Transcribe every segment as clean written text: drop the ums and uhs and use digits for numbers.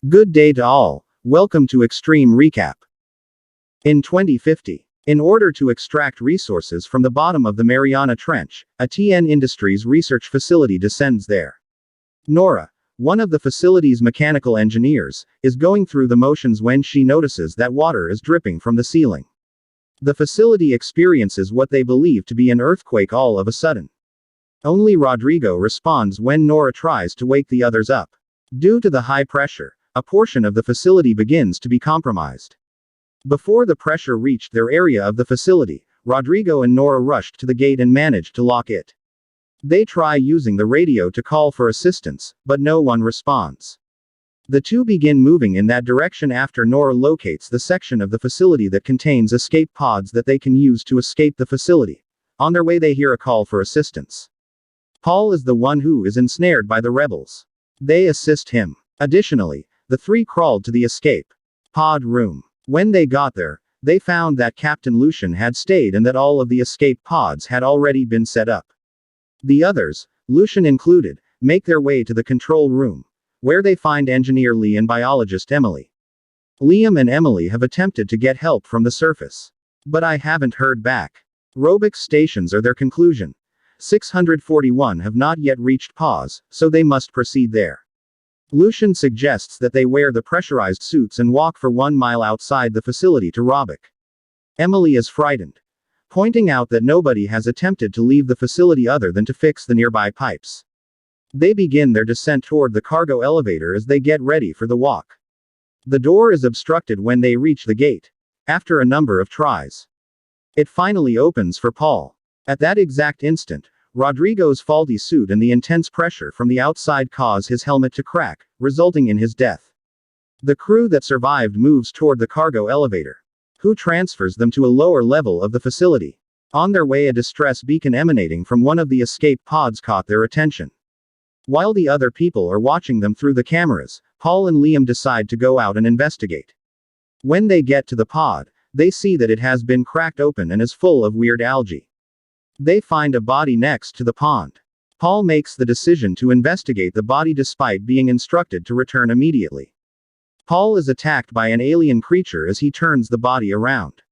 Good day to all, welcome to Extreme Recap. In 2050, in order to extract resources from the bottom of the Mariana Trench, a TN Industries research facility descends there. Nora, one of the facility's mechanical engineers, is going through the motions when she notices that water is dripping from the ceiling. The facility experiences what they believe to be an earthquake all of a sudden. Only Rodrigo responds when Nora tries to wake the others up. Due to the high pressure, a portion of the facility begins to be compromised. Before the pressure reached their area of the facility, Rodrigo and Nora rushed to the gate and managed to lock it. They try using the radio to call for assistance, but no one responds. The two begin moving in that direction after Nora locates the section of the facility that contains escape pods that they can use to escape the facility. On their way they hear a call for assistance. Paul is the one who is ensnared by the rebels. They assist him. Additionally, the three crawled to the escape pod room. When they got there, they found that Captain Lucian had stayed and that all of the escape pods had already been set up. The others, Lucian included, make their way to the control room, where they find engineer Lee and biologist Emily. Liam and Emily have attempted to get help from the surface, but I haven't heard back. Robotics stations are their conclusion. 641 have not yet reached pause, so they must proceed there. Lucian suggests that they wear the pressurized suits and walk for 1 mile outside the facility to Robic. Emily is frightened, pointing out that nobody has attempted to leave the facility other than to fix the nearby pipes. They begin their descent toward the cargo elevator as they get ready for the walk. The door is obstructed when they reach the gate, after a number of tries. It finally opens for Paul. At that exact instant, Rodrigo's faulty suit and the intense pressure from the outside cause his helmet to crack, resulting in his death. The crew that survived moves toward the cargo elevator, who transfers them to a lower level of the facility. On their way, a distress beacon emanating from one of the escape pods caught their attention. While the other people are watching them through the cameras, Paul and Liam decide to go out and investigate. When they get to the pod, they see that it has been cracked open and is full of weird algae. They find a body next to the pond. Paul makes the decision to investigate the body despite being instructed to return immediately. Paul is attacked by an alien creature as he turns the body around.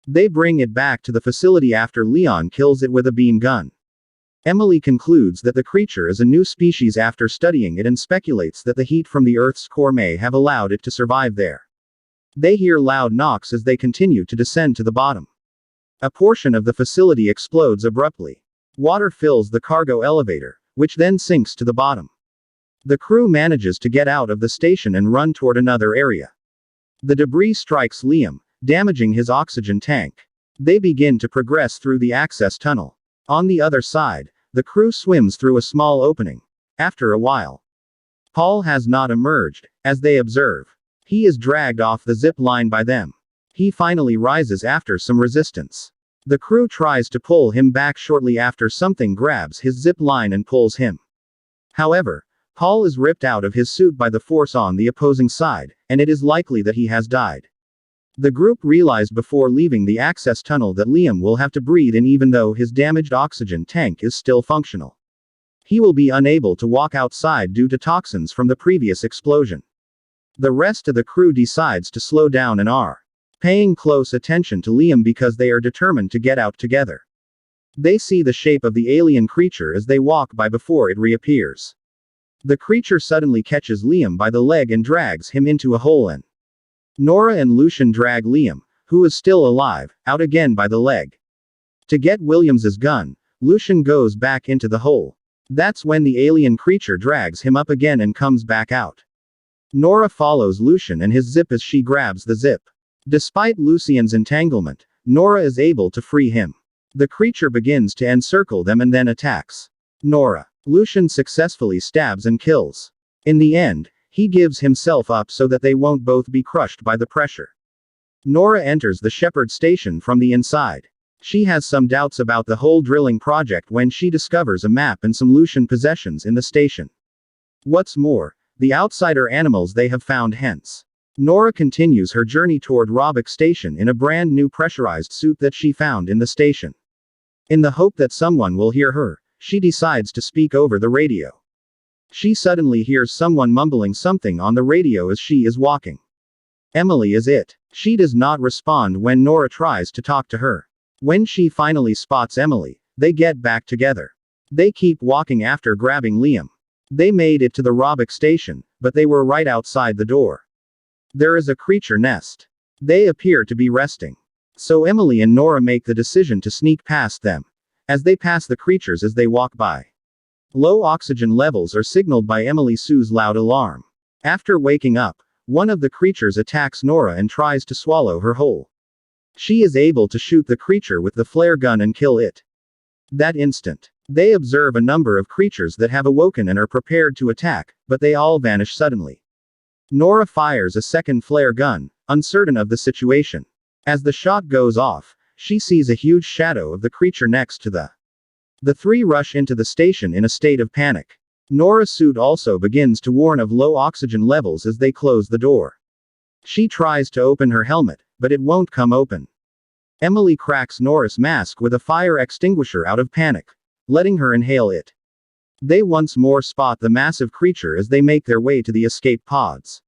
They bring it back to the facility after Leon kills it with a beam gun. Emily concludes that the creature is a new species after studying it and speculates that the heat from the Earth's core may have allowed it to survive there. They hear loud knocks as they continue to descend to the bottom. A portion of the facility explodes abruptly. Water fills the cargo elevator, which then sinks to the bottom. The crew manages to get out of the station and run toward another area. The debris strikes Liam, damaging his oxygen tank. They begin to progress through the access tunnel. On the other side, the crew swims through a small opening. After a while, Paul has not emerged, as they observe. He is dragged off the zip line by them. He finally rises after some resistance. The crew tries to pull him back shortly after something grabs his zip line and pulls him. However, Paul is ripped out of his suit by the force on the opposing side, and it is likely that he has died. The group realized before leaving the access tunnel that Liam will have to breathe in even though his damaged oxygen tank is still functional. He will be unable to walk outside due to toxins from the previous explosion. The rest of the crew decides to slow down and are paying close attention to Liam because they are determined to get out together. They see the shape of the alien creature as they walk by before it reappears. The creature suddenly catches Liam by the leg and drags him into a hole in. Nora and Lucian drag Liam, who is still alive, out again by the leg. To get Williams's gun, Lucian goes back into the hole. That's when the alien creature drags him up again and comes back out. Nora follows Lucian and his zip as she grabs the zip. Despite Lucian's entanglement, Nora is able to free him. The creature begins to encircle them and then attacks Nora. Lucian successfully stabs and kills. In the end, he gives himself up so that they won't both be crushed by the pressure. Nora enters the Shepherd station from the inside. She has some doubts about the whole drilling project when she discovers a map and some Lucian possessions in the station. What's more, the outsider animals they have found hence. Nora continues her journey toward Robic Station in a brand new pressurized suit that she found in the station. In the hope that someone will hear her, she decides to speak over the radio. She suddenly hears someone mumbling something on the radio as she is walking. Emily is it. She does not respond when Nora tries to talk to her. When she finally spots Emily, they get back together. They keep walking after grabbing Liam. They made it to the Roebuck station, but they were right outside the door. There is a creature nest. They appear to be resting. So Emily and Nora make the decision to sneak past them. As they pass the creatures as they walk by. Low oxygen levels are signaled by Emily Sue's loud alarm. After waking up, one of the creatures attacks Nora and tries to swallow her whole. She is able to shoot the creature with the flare gun and kill it. That instant, they observe a number of creatures that have awoken and are prepared to attack, but they all vanish suddenly. Nora fires a second flare gun, uncertain of the situation. As the shot goes off, she sees a huge shadow of the creature next to the. The three rush into the station in a state of panic. Nora's suit also begins to warn of low oxygen levels as they close the door. She tries to open her helmet, but it won't come open. Emily cracks Nora's mask with a fire extinguisher out of panic, letting her inhale it. They once more spot the massive creature as they make their way to the escape pods.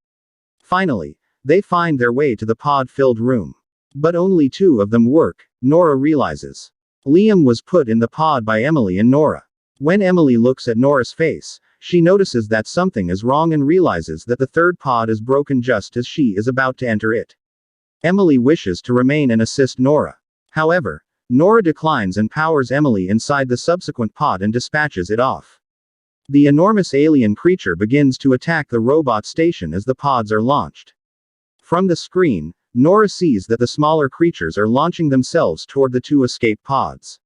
Finally, they find their way to the pod-filled room. But only two of them work, Nora realizes. Liam was put in the pod by Emily and Nora. When Emily looks at Nora's face, she notices that something is wrong and realizes that the third pod is broken just as she is about to enter it. Emily wishes to remain and assist Nora. However, Nora declines and powers Emily inside the subsequent pod and dispatches it off. The enormous alien creature begins to attack the robot station as the pods are launched. From the screen, Nora sees that the smaller creatures are launching themselves toward the two escape pods.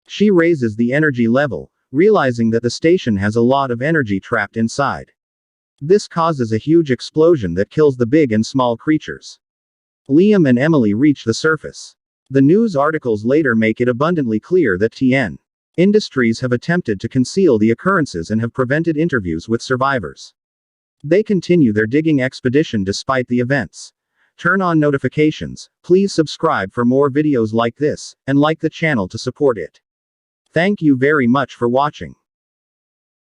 She raises the energy level, realizing that the station has a lot of energy trapped inside. This causes a huge explosion that kills the big and small creatures. Liam and Emily reach the surface. The news articles later make it abundantly clear that TN Industries have attempted to conceal the occurrences and have prevented interviews with survivors. They continue their digging expedition despite the events. Turn on notifications, please subscribe for more videos like this, and like the channel to support it. Thank you very much for watching.